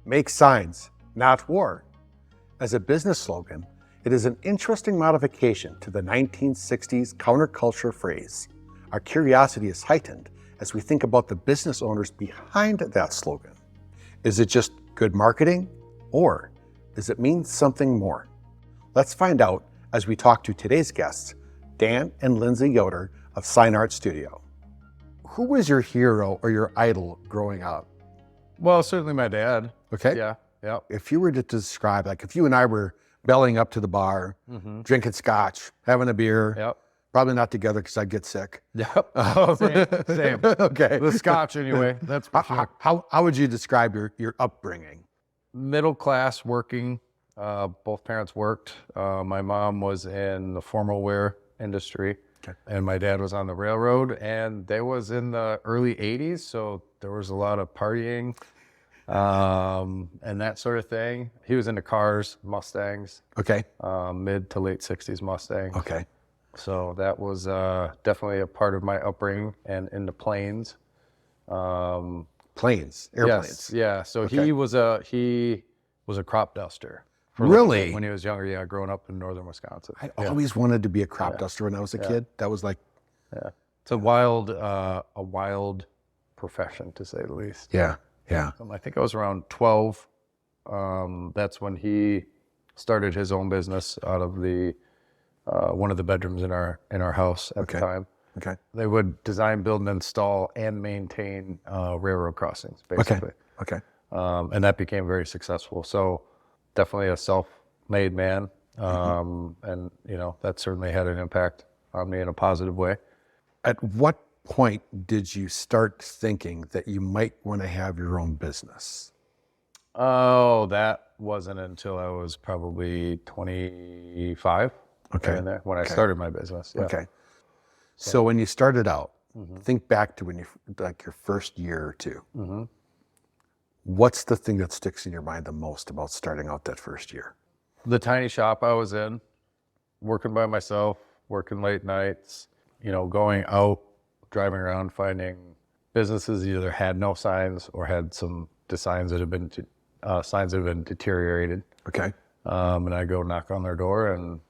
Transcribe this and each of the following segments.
Make signs, not war. As a business slogan, it is an interesting modification to the 1960s counterculture phrase. Our curiosity is heightened as we think about the business owners behind that slogan. Is it just good marketing, or does it mean something more? Let's find out as we talk to today's guests, Dan and Lindsey Yoder of Sign Art Studio. Who was your hero or your idol growing up? Well, certainly my dad. Okay. Yeah. If you were to describe, like if you and I were bellying up to the bar, drinking scotch, having a beer, Yep. probably not together because I'd get sick. Yep. Same. Okay. The scotch anyway. That's for sure. How would you describe your upbringing? Middle class, working. Both parents worked. My mom was in the formal wear industry. Okay. And my dad was on the railroad, and they was in the early 80s, so there was a lot of partying and that sort of thing. He was into cars, Mustangs. Okay. Mid to late 60s Mustangs. Okay. So that was definitely a part of my upbringing, and into planes. Planes, airplanes. Yes, yeah. So Okay. he was a crop duster. Really? When he was younger, yeah, growing up in northern Wisconsin. I always wanted to be a crop duster when I was a kid. That was like, It's a wild profession, to say the least. yeah. I think I was around 12. That's when he started his own business out of the one of the bedrooms in our house at the time. Okay. They would design, build, and install and maintain railroad crossings, basically. Okay. And that became very successful. So definitely a self-made man. And, that certainly had an impact on me in a positive way. At what point did you start thinking that you might want to have your own business? Oh, that wasn't until I was probably 25. Okay. There, when I started my business. Yeah. Okay. So when you started out, think back to when your first year or two. What's the thing that sticks in your mind the most about starting out that first year? The tiny shop I was in, working by myself, working late nights, going out, driving around, finding businesses either had no signs or had some signs that have been deteriorated. Okay. And I go knock on their door and,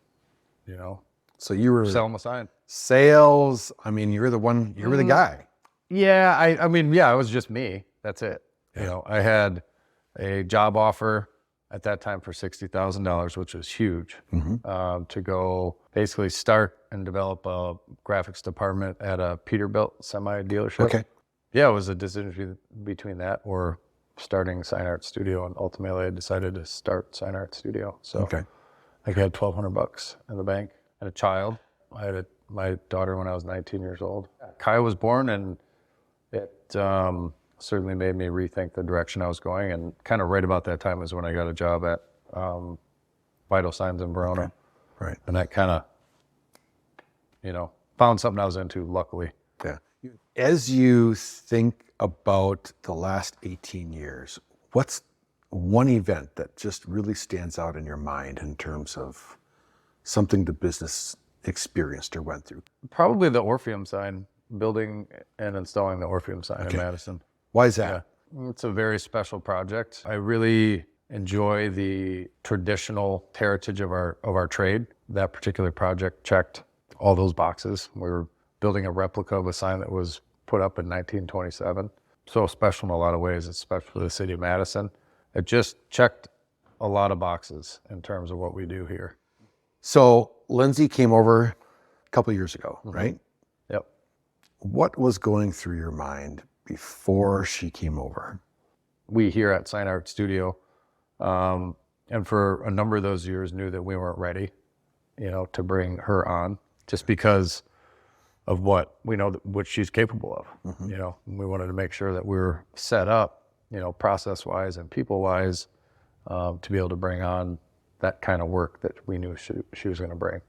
So you were sell them a sign. Sales. I mean, you were the guy. Yeah, I mean, it was just me. That's it. I had a job offer at that time for $60,000, which was huge, to go basically start and develop a graphics department at a Peterbilt semi dealership. Okay. Yeah, it was a decision between that or starting Sign Art Studio, and ultimately I decided to start Sign Art Studio. So I had $1,200 in the bank and a child. I had my daughter when I was 19 years old. Kai was born, and it certainly made me rethink the direction I was going. And kind of right about that time is when I got a job at Vital Signs in Verona. Okay. Right. And that kind of, found something I was into, luckily. Yeah. As you think about the last 18 years, what's one event that just really stands out in your mind in terms of something the business experienced or went through? Probably the Orpheum sign, building and installing the Orpheum sign in Madison. Why is that? Yeah. It's a very special project. I really enjoy the traditional heritage of our trade. That particular project checked all those boxes. We were building a replica of a sign that was put up in 1927. So special in a lot of ways, it's special for the city of Madison. It just checked a lot of boxes in terms of what we do here. So Lindsey came over a couple of years ago, right? Yep. What was going through your mind before she came over? We here at Sign Art Studio, and for a number of those years knew that we weren't ready, to bring her on, just because of what we know what she's capable of. We wanted to make sure that we were set up, process-wise and people-wise, to be able to bring on that kind of work that we knew she was going to bring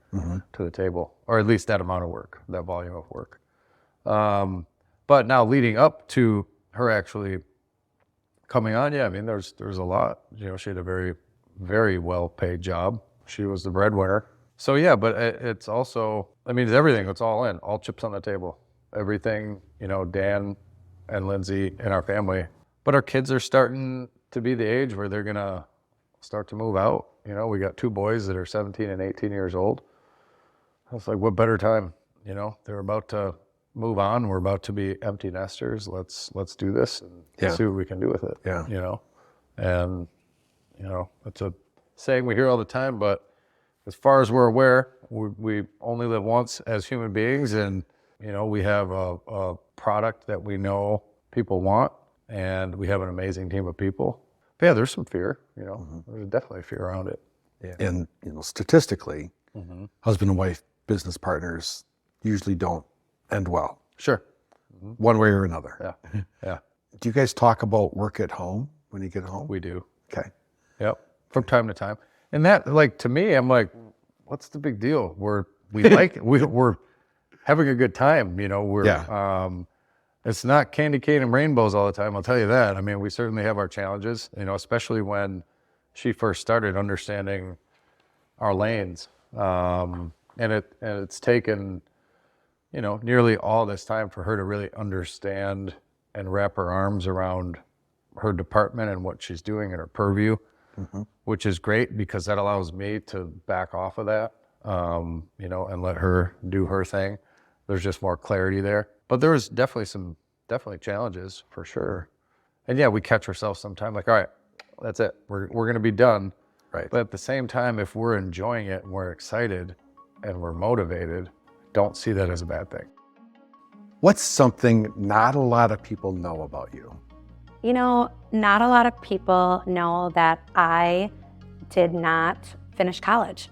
to the table, or at least that amount of work, that volume of work. But now leading up to her actually coming on, there's a lot. She had a very, very well-paid job. She was the breadwinner. So but it's also, it's everything. It's all in, all chips on the table. Everything, Dan and Lindsey and our family. But our kids are starting to be the age where they're gonna start to move out. You know, we got 2 boys that are 17 and 18 years old. I was like, what better time? You know, they're about to move on. We're about to be empty nesters. Let's do this and see what we can do with it. Yeah. You know, and you know, it's a saying we hear all the time, but as far as we're aware, we only live once as human beings, and you know, we have a product that we know people want, and we have an amazing team of people. But yeah, there's some fear. You know, there's definitely fear around it. Yeah. And you know, statistically, husband and wife business partners usually don't end well. Sure. One way or another. Yeah. Yeah. Do you guys talk about work at home when you get home? We do. Okay. Yep. From time to time. And that, like, to me, I'm like, what's the big deal? We're having a good time. You know, it's not candy cane and rainbows all the time. I'll tell you that. I mean, we certainly have our challenges, you know, especially when she first started understanding our lanes. And it's taken, you know, nearly all this time for her to really understand and wrap her arms around her department and what she's doing in her purview, which is great because that allows me to back off of that, you know, and let her do her thing. There's just more clarity there. But there was definitely challenges for sure. And yeah, we catch ourselves sometimes like, all right, that's it. We're going to be done. Right. But at the same time, if we're enjoying it and we're excited and we're motivated, don't see that as a bad thing. What's something not a lot of people know about you? You know, not a lot of people know that I did not finish college.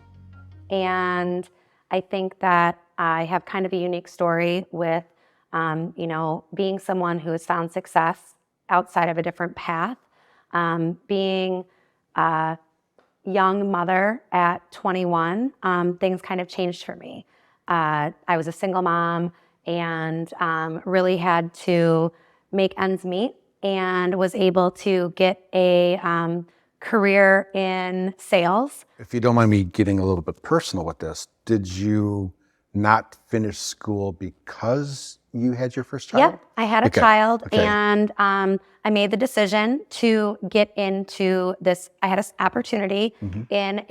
And I think that I have kind of a unique story with, you know, being someone who has found success outside of a different path, being a young mother at 21, things kind of changed for me. I was a single mom and really had to make ends meet and was able to get a career in sales. If you don't mind me getting a little bit personal with this, did you not finish school because you had your first child? Yep, I had a child and I made the decision to get into this. I had an opportunity in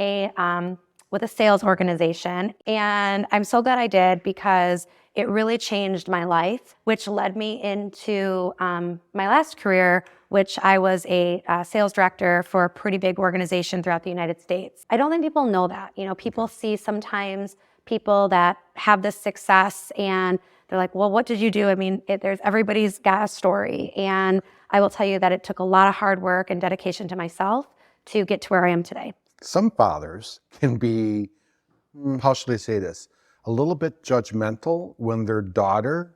with a sales organization, and I'm so glad I did because it really changed my life, which led me into my last career, which I was a sales director for a pretty big organization throughout the United States. I don't think people know that. You know, people see sometimes people that have this success and they're like, well, what did you do? I mean, everybody's got a story. And I will tell you that it took a lot of hard work and dedication to myself to get to where I am today. Some fathers can be, how should I say this, a little bit judgmental when their daughter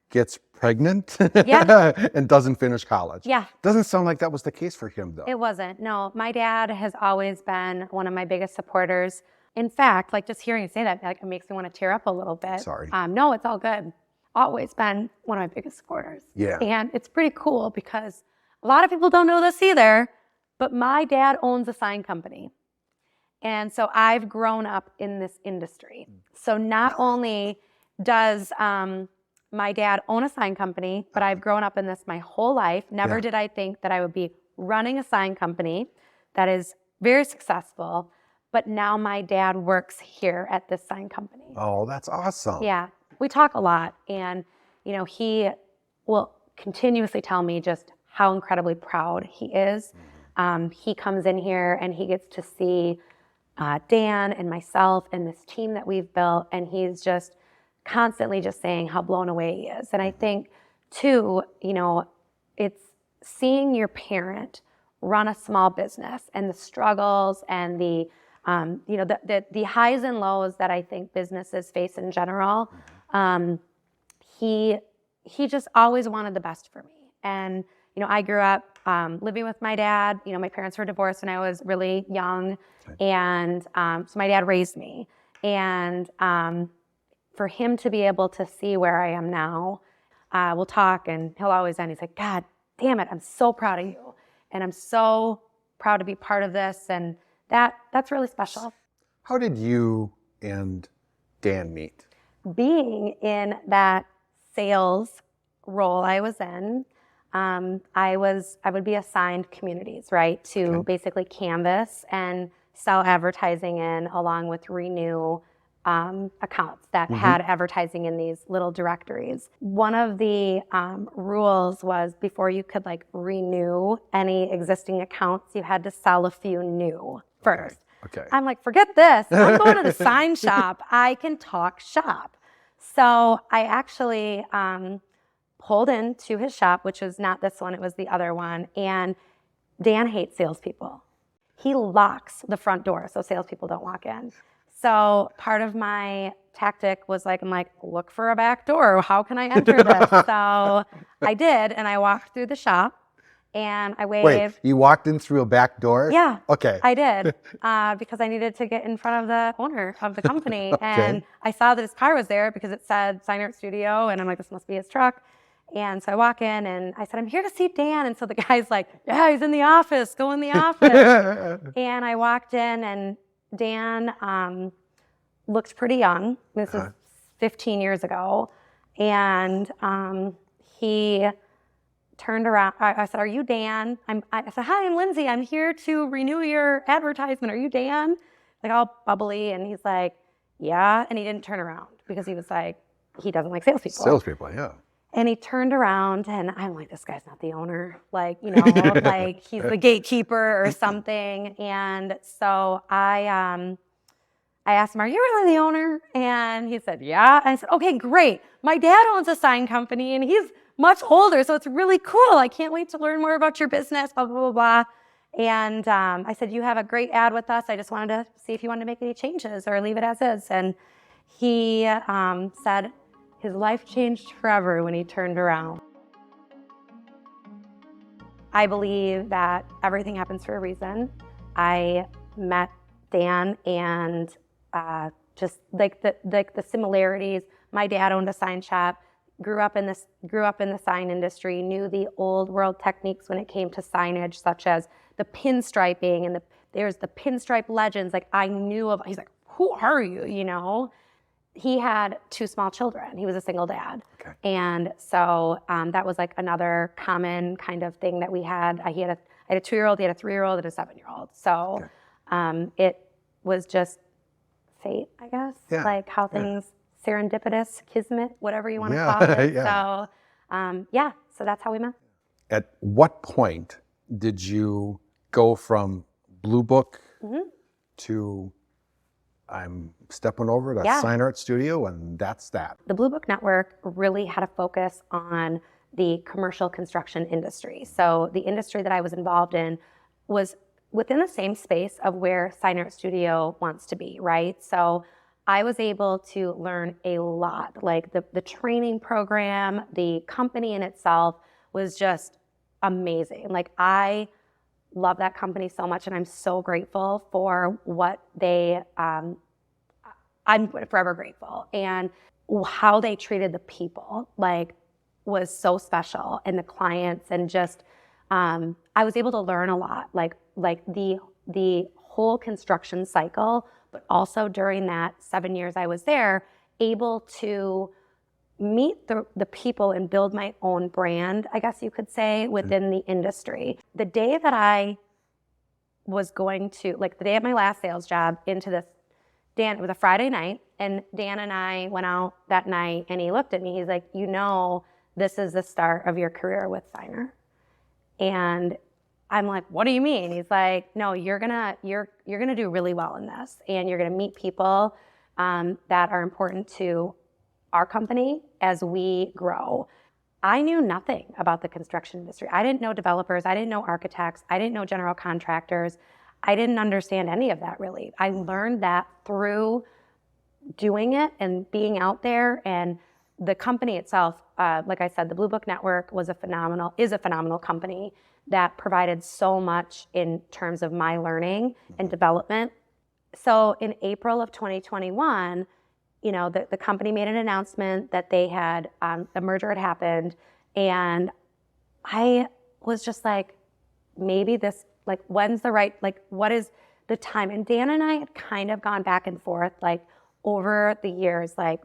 gets pregnant and doesn't finish college. Yeah. Doesn't sound like that was the case for him, though. It wasn't. No, my dad has always been one of my biggest supporters. In fact, like just hearing you say that, like, it makes me want to tear up a little bit. Sorry. No, it's all good. Always been one of my biggest supporters. Yeah. And it's pretty cool because a lot of people don't know this either, but my dad owns a sign company. And so I've grown up in this industry. So not only does my dad own a sign company, but I've grown up in this my whole life. Never did I think that I would be running a sign company that is very successful. But now my dad works here at this sign company. Oh, that's awesome. Yeah, we talk a lot. And, you know, he will continuously tell me just how incredibly proud he is. He comes in here and he gets to see Dan and myself and this team that we've built. And he's just constantly just saying how blown away he is. And I think, too, you know, it's seeing your parent run a small business and the struggles and the you know, the highs and lows that I think businesses face in general. He just always wanted the best for me. And, you know, I grew up living with my dad. You know, my parents were divorced when I was really young. And so my dad raised me. And for him to be able to see where I am now, we'll talk and he'll always end. He's like, God damn it, I'm so proud of you. And I'm so proud to be part of this. And that's really special. How did you and Dan meet? Being in that sales role I was in, I would be assigned communities, right, to basically canvas and sell advertising in, along with renew accounts that had advertising in these little directories. One of the rules was before you could like renew any existing accounts, you had to sell a few new first. Okay. I'm like, forget this. I'm going to the sign shop. I can talk shop. So I actually pulled into his shop, which was not this one, it was the other one. And Dan hates salespeople. He locks the front door so salespeople don't walk in. So part of my tactic was like, I'm like, look for a back door. How can I enter this? So I did, and I walked through the shop, and I waved. Wait, you walked in through a back door? Yeah. Okay. I did, because I needed to get in front of the owner of the company. And I saw that his car was there because it said Sign Art Studio, and I'm like, this must be his truck. And so I walk in, and I said, I'm here to see Dan. And so the guy's like, yeah, he's in the office. Go in the office. And I walked in, and Dan looked pretty young. This is 15 years ago. And he turned around. I said, are you Dan? I said, hi, I'm Lindsey. I'm here to renew your advertisement. Are you Dan? Like all bubbly. And he's like, yeah. And he didn't turn around because he was like, he doesn't like salespeople. Salespeople, yeah. And he turned around, and I'm like, this guy's not the owner. Like, you know, like he's the gatekeeper or something. And so I asked him, are you really the owner? And he said, yeah. And I said, okay, great. My dad owns a sign company, and he's much older, so it's really cool. I can't wait to learn more about your business, blah, blah, blah, blah. And I said, you have a great ad with us. I just wanted to see if you wanted to make any changes or leave it as is. And he said his life changed forever when he turned around. I believe that everything happens for a reason. I met Dan, and just like the similarities. My dad owned a sign shop, grew up in the sign industry, knew the old world techniques when it came to signage, such as the pinstriping and there's the pinstripe legends. Like I knew of. He's like, who are you? You know. He had 2 small children. He was a single dad. Okay. And so that was like another common kind of thing that we had. I had a 2-year-old, he had a 3-year-old, and a 7-year-old. So it was just fate, I guess. Yeah. Like how things, serendipitous, kismet, whatever you want to call it. Yeah. So, so that's how we met. At what point did you go from Blue Book to I'm stepping over to Sign Art Studio, and that's that? The Blue Book Network really had a focus on the commercial construction industry. So the industry that I was involved in was within the same space of where Sign Art Studio wants to be, right? So I was able to learn a lot. Like the training program, the company in itself was just amazing. Like I love that company so much, and I'm so grateful for what they, I'm forever grateful. And how they treated the people, like, was so special, and the clients, and just, I was able to learn a lot, like the whole construction cycle, but also during that 7 years I was there, able to meet the people and build my own brand, I guess you could say, within the industry. The day that I was going to, like the day of my last sales job into this, Dan, it was a Friday night, and Dan and I went out that night, and he looked at me, he's like, you know, this is the start of your career with Signer. And I'm like, what do you mean? He's like, no, you're gonna do really well in this, and you're gonna meet people that are important to our company as we grow. I knew nothing about the construction industry. I didn't know developers. I didn't know architects. I didn't know general contractors. I didn't understand any of that really. I learned that through doing it and being out there. And the company itself, like I said, the Blue Book Network is a phenomenal company that provided so much in terms of my learning and development. So in April of 2021, you know, the company made an announcement that they had, the merger had happened, and I was just like, maybe this, like, when's the right, like, what is the time? And Dan and I had kind of gone back and forth, like, over the years. Like,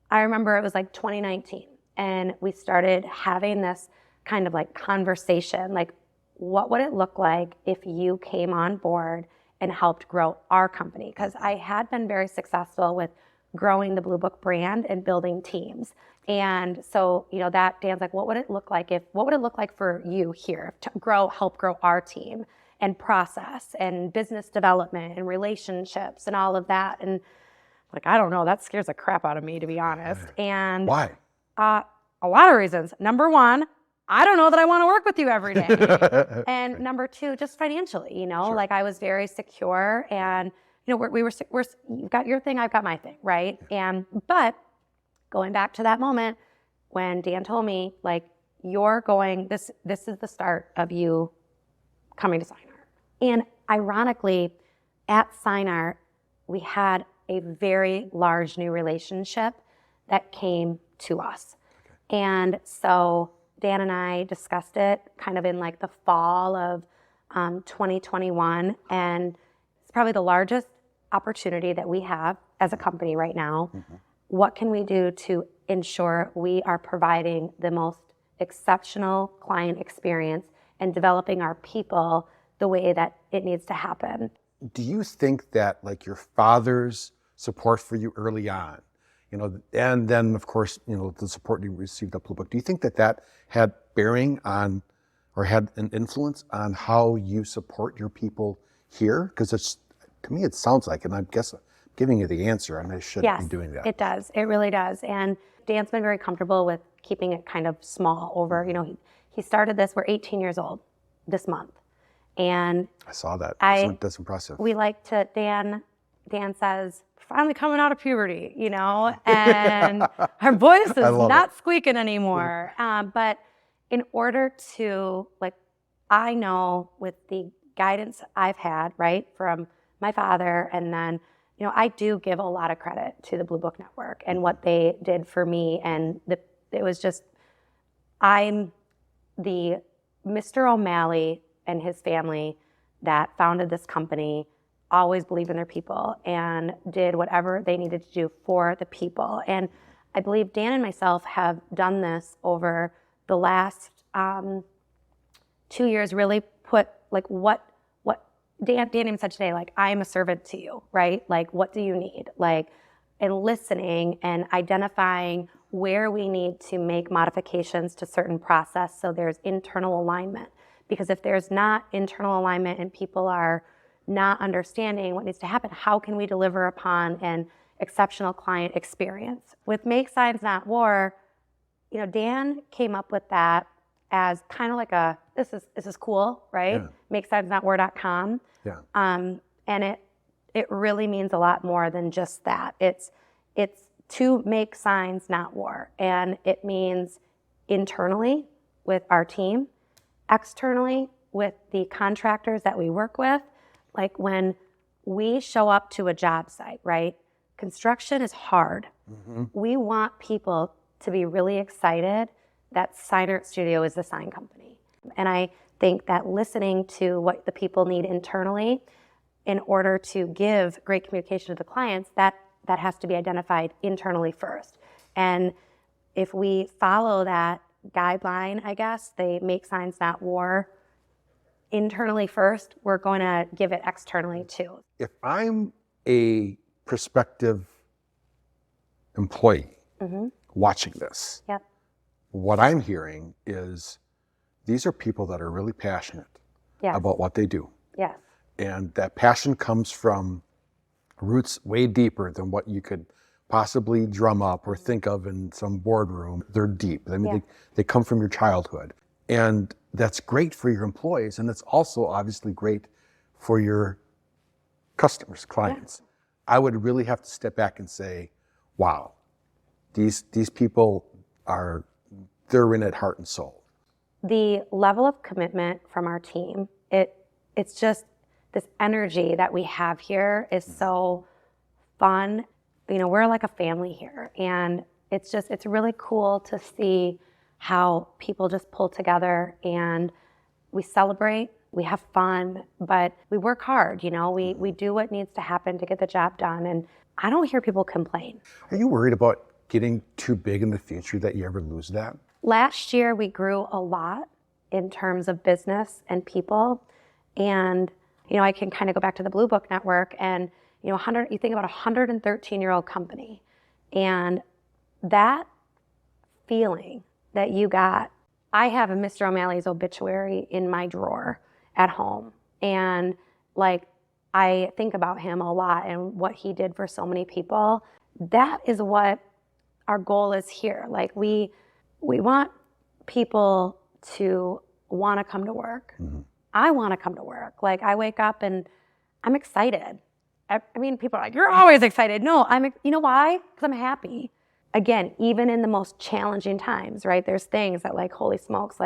I remember it was like 2019, and we started having this kind of like conversation, like what would it look like if you came on board and helped grow our company? Because I had been very successful with growing the Blue Book brand and building teams. And so, that Dan's like, what would it look like for you here to help grow our team and process and business development and relationships and all of that? And like, I don't know, that scares the crap out of me, to be honest. And why? A lot of reasons. Number one, I don't know that I want to work with you every day. And number two, just financially, like I was very secure, and we're you've got your thing, I've got my thing, right? But going back to that moment when Dan told me, like, you're going, this is the start of you coming to Sign Art. And ironically, at Sign Art, we had a very large new relationship that came to us. Okay. And so Dan and I discussed it kind of in like the fall of 2021. And it's probably the largest opportunity that we have as a company right now. Mm-hmm. What can we do to ensure we are providing the most exceptional client experience and developing our people the way that it needs to happen? Do you think that like your father's support for you early on, and then of course, the support you received at Blue Book, do you think that had bearing on or had an influence on how you support your people here? Because to me, it sounds like, and I guess I'm giving you the answer, and I shouldn't be doing that. It does. It really does. And Dan's been very comfortable with keeping it kind of small over, he started this, we're 18 years old this month. And I saw that. That's impressive. We like to, Dan says, finally coming out of puberty, and our voice is not squeaking anymore. But in order to, like, I know with the guidance I've had, right, from my father, and then, I do give a lot of credit to the Blue Book Network and what they did for me. And it was just, I'm the Mr. O'Malley and his family that founded this company always believed in their people and did whatever they needed to do for the people. And I believe Dan and myself have done this over the last 2 years, really put like what Dan even said today, like, I am a servant to you, right? Like, what do you need? Like, and listening and identifying where we need to make modifications to certain process so there's internal alignment. Because if there's not internal alignment and people are not understanding what needs to happen, how can we deliver upon an exceptional client experience? With Make Signs Not War, Dan came up with that as kind of like this is cool, right? Yeah. MakeSignsNotWar.com. Yeah. And it really means a lot more than just that. It's to make signs, not war. And it means internally with our team, externally with the contractors that we work with. Like when we show up to a job site, right? Construction is hard. Mm-hmm. We want people to be really excited that Sign Art Studio is the sign company. And I think that listening to what the people need internally in order to give great communication to the clients, that has to be identified internally first. And if we follow that guideline, I guess, they make signs, not war, internally first, we're going to give it externally too. If I'm a prospective employee watching this, yep. What I'm hearing is these are people that are really passionate about what they do. Yes. And that passion comes from roots way deeper than what you could possibly drum up or think of in some boardroom. They're deep. I mean, they come from your childhood. And that's great for your employees. And it's also obviously great for your customers, clients. Yeah. I would really have to step back and say, wow, these people they're in it heart and soul. The level of commitment from our team, it's just this energy that we have here is so fun. We're like a family here, and it's really cool to see how people just pull together and we celebrate, we have fun, but we work hard, we do what needs to happen to get the job done, and I don't hear people complain. Are you worried about getting too big in the future that you ever lose that? last year we grew a lot in terms of business and people. And, I can kind of go back to the Blue Book Network and, you think about a 113-year-old company, and that feeling that you got. I have a Mr. O'Malley's obituary in my drawer at home. And I think about him a lot and what he did for so many people. That is what our goal is here. We want people to want to come to work. Mm-hmm. I want to come to work. I wake up and I'm excited. I mean, people are like, you're always excited. No, you know why? Because I'm happy. Again, even in the most challenging times, right? There's things that holy smokes,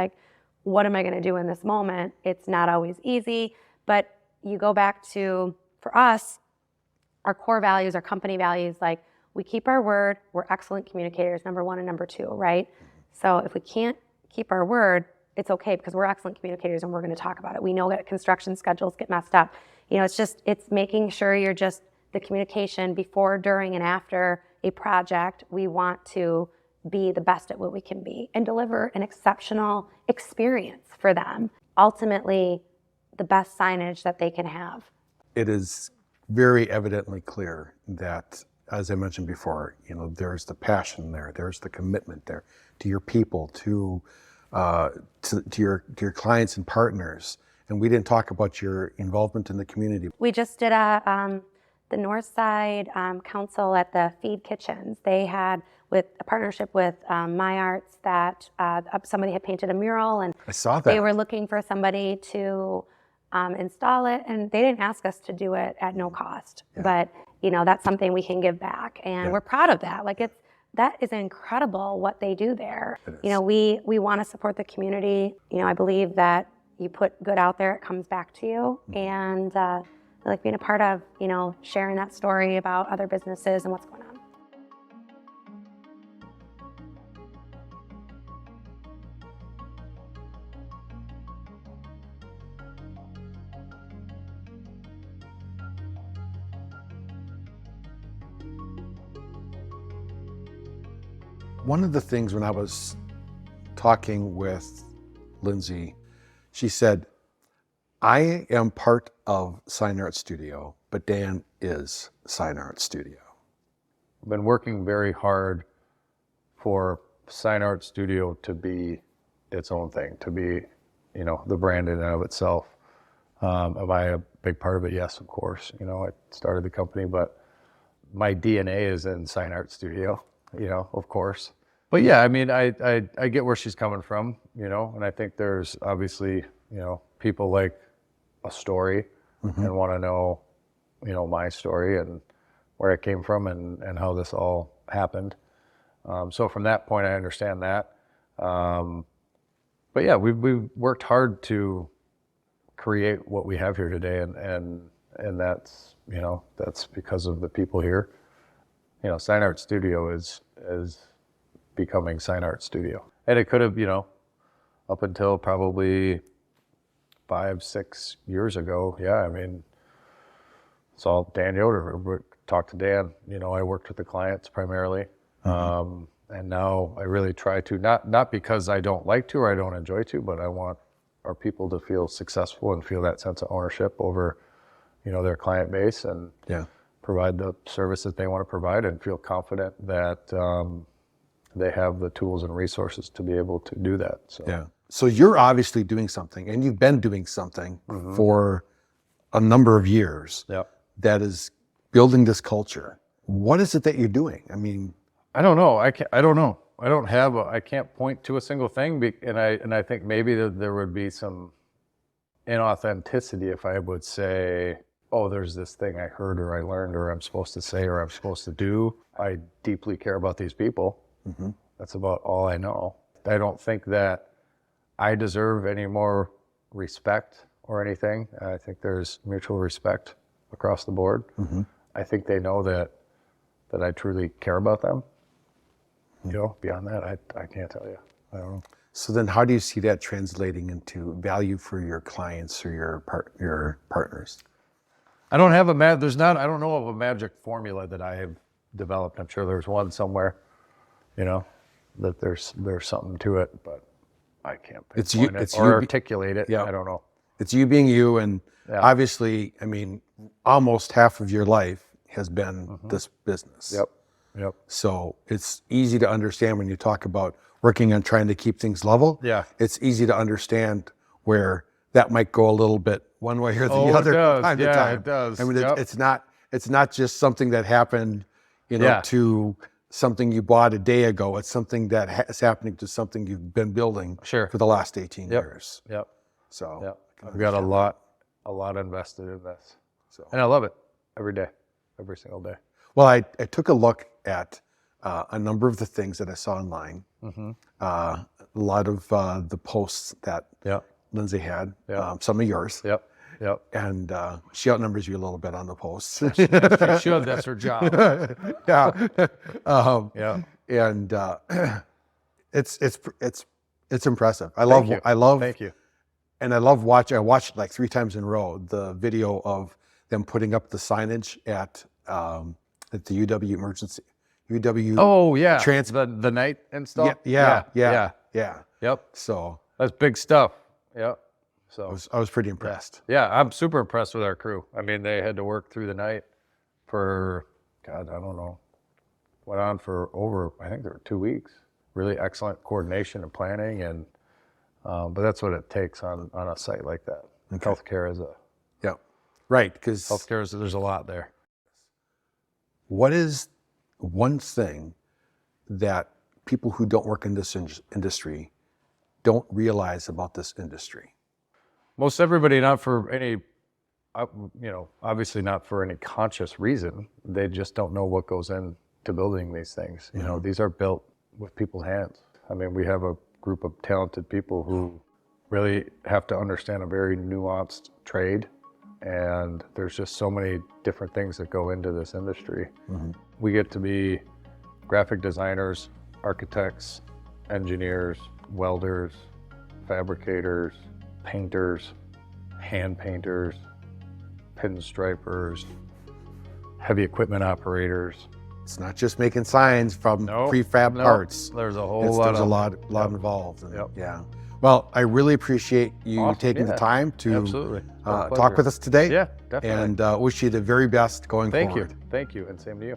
what am I going to do in this moment? It's not always easy, but you go back to, for us, our core values, our company values, we keep our word, we're excellent communicators, number one and number two, right? So if we can't keep our word, it's okay because we're excellent communicators and we're going to talk about it. We know that construction schedules get messed up. It's making sure you're just the communication before, during, and after a project. We want to be the best at what we can be and deliver an exceptional experience for them. Ultimately, the best signage that they can have. It is very evidently clear that, as I mentioned before, there's the passion there, there's the commitment there to your people, to your clients and partners. And we didn't talk about your involvement in the community. We just did the North Side Council at the Feed Kitchens. They had with a partnership with My Arts that somebody had painted a mural, and I saw that. They were looking for somebody to install it, and they didn't ask us to do it at no cost. Yeah. But that's something we can give back, and we're proud of that. That is incredible what they do there. We want to support the community. I believe that you put good out there, it comes back to you. Mm-hmm. And I like being a part of, sharing that story about other businesses and what's going on. One of the things when I was talking with Lindsey, she said, I am part of Sign Art Studio, but Dan is Sign Art Studio. I've been working very hard for Sign Art Studio to be its own thing, to be, the brand in and of itself. Am I a big part of it? Yes, of course. I started the company, but my DNA is in Sign Art Studio, of course. But yeah, I get where she's coming from, and I think there's obviously, people like a story mm-hmm. and want to know, my story and where it came from and how this all happened. So from that point, I understand that. But yeah, we've worked hard to create what we have here today, and that's, that's because of the people here. Sign Art Studio is becoming Sign Art Studio. And it could have, up until probably 5-6 years ago, it's all Dan Yoder. Talked to Dan, I worked with the clients primarily. Mm-hmm. And now I really try to, not because I don't like to or I don't enjoy to, but I want our people to feel successful and feel that sense of ownership over, their client base and provide the service that they want to provide and feel confident that they have the tools and resources to be able to do that. So you're obviously doing something, and you've been doing something mm-hmm. for a number of years that is building this culture. What is it that you're doing? I don't know. I don't know. I can't point to a single thing, and I think maybe there would be some inauthenticity if I would say, oh, there's this thing I heard or I learned or I'm supposed to say or I'm supposed to do. I deeply care about these people. Mm-hmm. That's about all I know. I don't think that I deserve any more respect or anything. I think there's mutual respect across the board. Mm-hmm. I think they know that I truly care about them. Beyond that, I can't tell you. I don't know. So then how do you see that translating into value for your clients or your partners? I don't have I don't know of a magic formula that I have developed. I'm sure there's one somewhere, that there's something to it, but I can't It's pinpoint you- it it's or you be- articulate it. Yeah. I don't know. It's you being you, and Yeah. obviously, I mean, almost half of your life has been this business. Yep. So it's easy to understand when you talk about working on trying to keep things level. Yeah. It's easy to understand where that might go a little bit one way or the Oh, it other does. from time to Yeah, time. it does. I mean, Yep. it's not just something that happened, Yeah. to something you bought a day ago. It's something that is happening to something you've been building Sure. for the last 18 Yep. years. Yep. So Yep. I've got a lot invested in this. So. And I love it every day, every single day. Well, I took a look at a number of the things that I saw online. A lot of the posts that Yep. Lindsay had, Yeah. some of yours. Yep. Yep. And she outnumbers you a little bit on the posts. She should. That's her job. Yeah. Yeah. And it's impressive. I Thank love, you. and I love watching. I watched it like 3 times in a row. The video of them putting up the signage at the UW emergency, UW. Oh yeah. Trans- the night install. Yeah. Yep. So That's big stuff. Yep. So I was pretty impressed. yeah, I'm super impressed with our crew. I mean, they had to work through the night for, God, I don't know, went on for over, I think there were 2 weeks. Really excellent coordination and planning, and but that's what it takes on a site like that. Healthcare is Yeah, right. Because there's a lot there. what is one thing that people who don't work in this industry don't realize about this industry? Most everybody, not for any, obviously not for any conscious reason. They just don't know what goes into building these things. You know, these are built with people's hands. I mean, we have a group of talented people who really have to understand a very nuanced trade. And there's just so many different things that go into this industry. We get to be graphic designers, architects, engineers, welders, fabricators, painters, hand painters, pinstripers, heavy equipment operators. It's not just making signs from prefab parts. There's a whole There's lot a lot involved. And, Yeah. Well, I really appreciate you taking the time to absolutely. talk with us today. Yeah, definitely. And wish you the very best going forward. Thank you, and same to you.